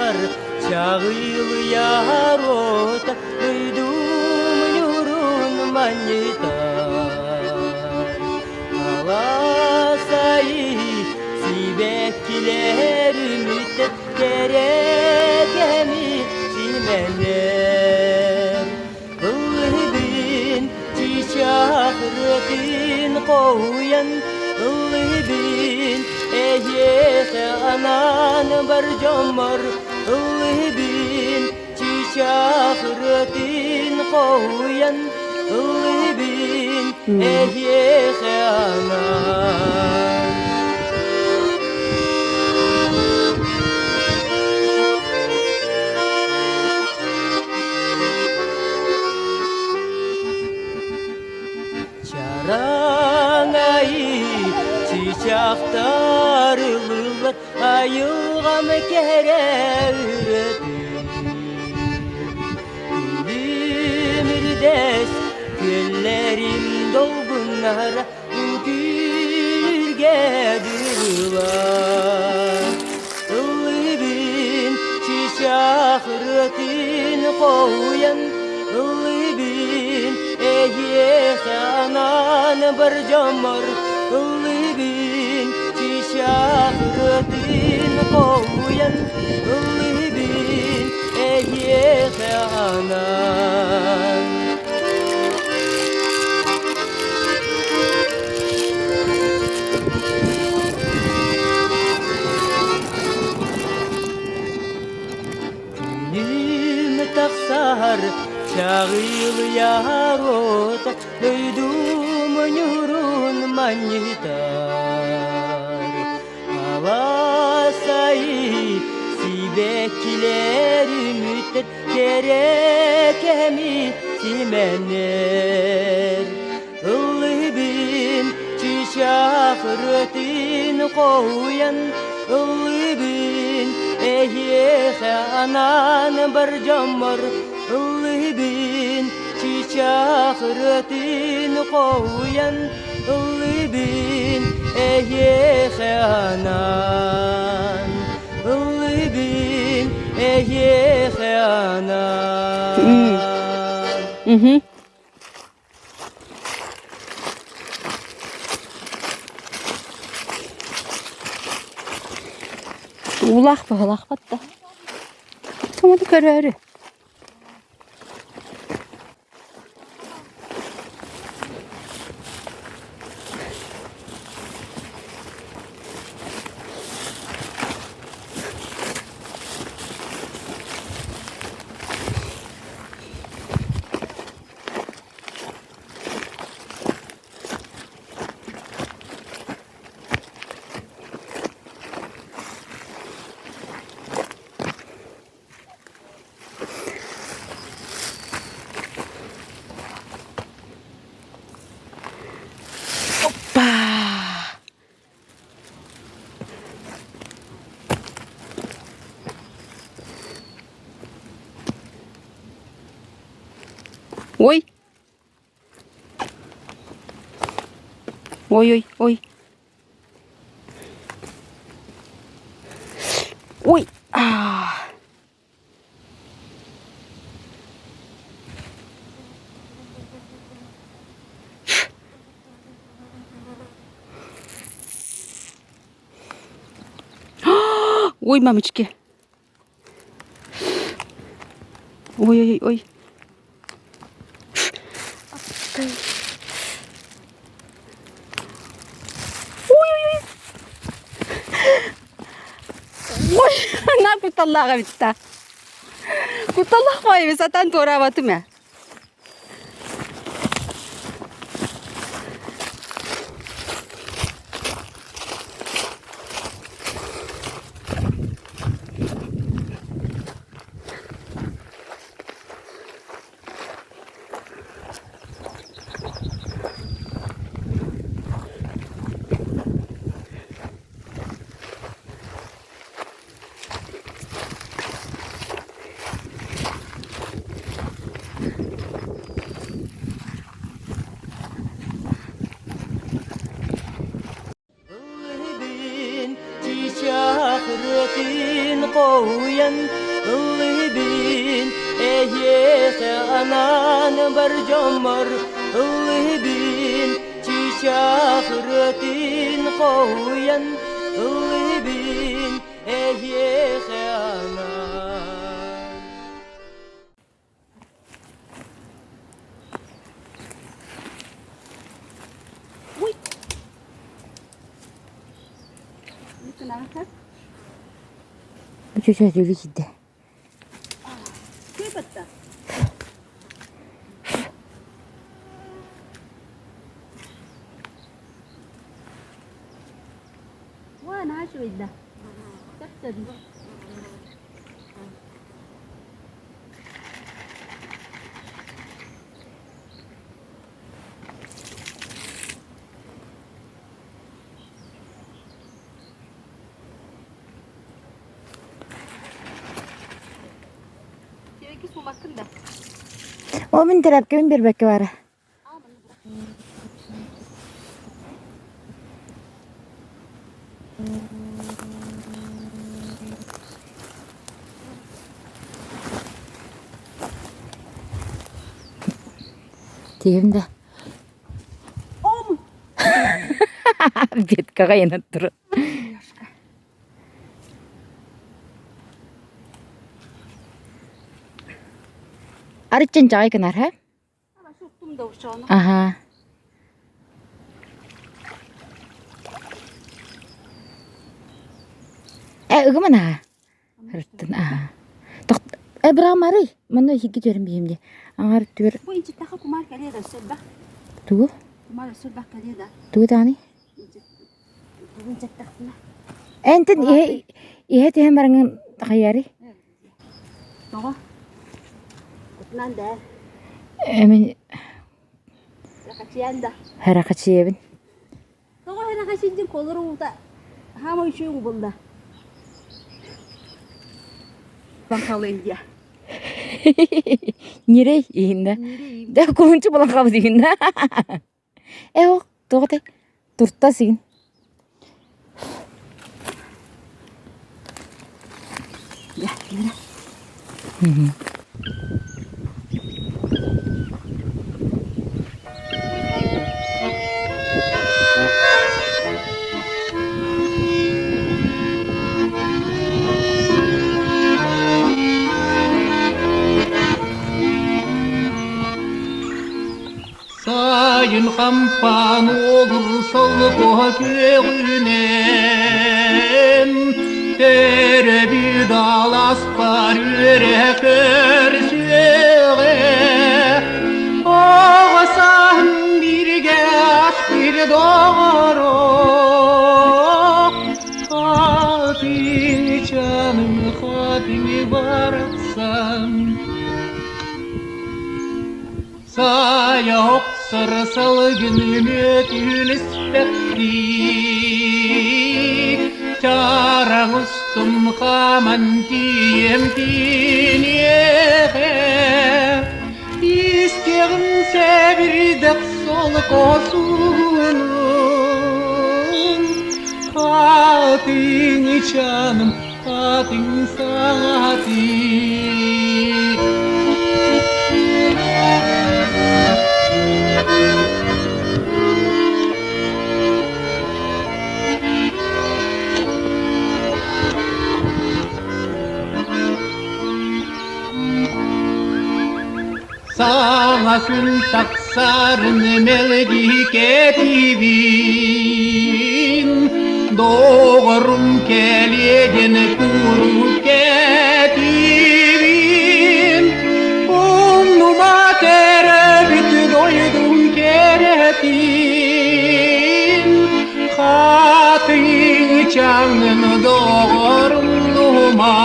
taksar çağıl yarota duydum yurun manyitar alasayı sibekkilerimi gerekemi simeler Gılbin çiçakretin koyan Gılbin eyyese anan barcamar Gılbin çiçakretin koyan Gılbin eyyese anan Çarangayı çiçektarlılar ayılgam kereğredir Gülümürdes güllerim dolgunlar gülge durlar Gülbin çiçekretin koyan Gülbin eyyese anan barcamar Gülbin çiçekretin koyan Gülbin eyyese anan Günüm taksar çağıl yarota duydum yurun manyitar alasayı sibekkilerimi gerekemi simener Gılbin çiçekretin koyan Gılbin eyyese anan barcamar Gılbin çiçekretin koyan Gılbin eyyese anan Gılbin eyyese anan Ulak bağlak batta. Tamam kararı. Oy. Oy oy oy. Oy. Ah. Oy mamičke. Ой, ой, ой. Ой, ой, ой. Ой, na kutallağa bitti. Kutallak var zaten tora batı mı? Ahiretin koyan ıllıbin Eyyeke anan bir camar ıllıbin Çişahretin koyan ıllıbin Eyyeke anan Bu çocuğa deli ciddi. Kıyafette. وانا عاشو ده تحت اسمه مكن ده O min taraf kimin bir bakı var. Diyeyim de. Bet kagayana turu. Arıçın çay kenar ha? انا شفتهم دوشانه Aha. Gimana? Harutun aha. Tok berapa mari? Mana higi jarum bihim dia. Angar tuir وانت تاخذ كمار كليه ده السبع tu كمار السبع كليه ده tu tani. وانت تاخذنا Enten ihe teh marang takayari. تمام كنان ده Emin ركعتين ده harakat siyebin. تمام هنا كاشين كولر وتا هامو يشوي وبلده Bankalı India. Nire ihinda. Da kuncu bulan kabız ihinda. O tote turta sin. Ya, mira. Sayın kampan olur salgı köyünem Tere bir dal aspar yürek örsüğe Oğasan bir geç bir doğru Hatin canım hatin varsan Saya oksar salgınını tünispekti Çarang ustum kaman diyem dinyehe İsteğim sevirdek sol kosunun Hatin canım hatin saati Sana kül taksarın meldik etibin Doğrum kelegen kuruk etibin Umnuma terebit doydum keretin Hatın canın doğrum numa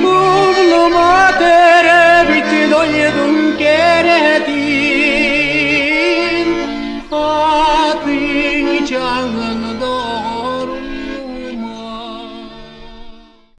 Umnuma terebit doydum keretin Hatın canın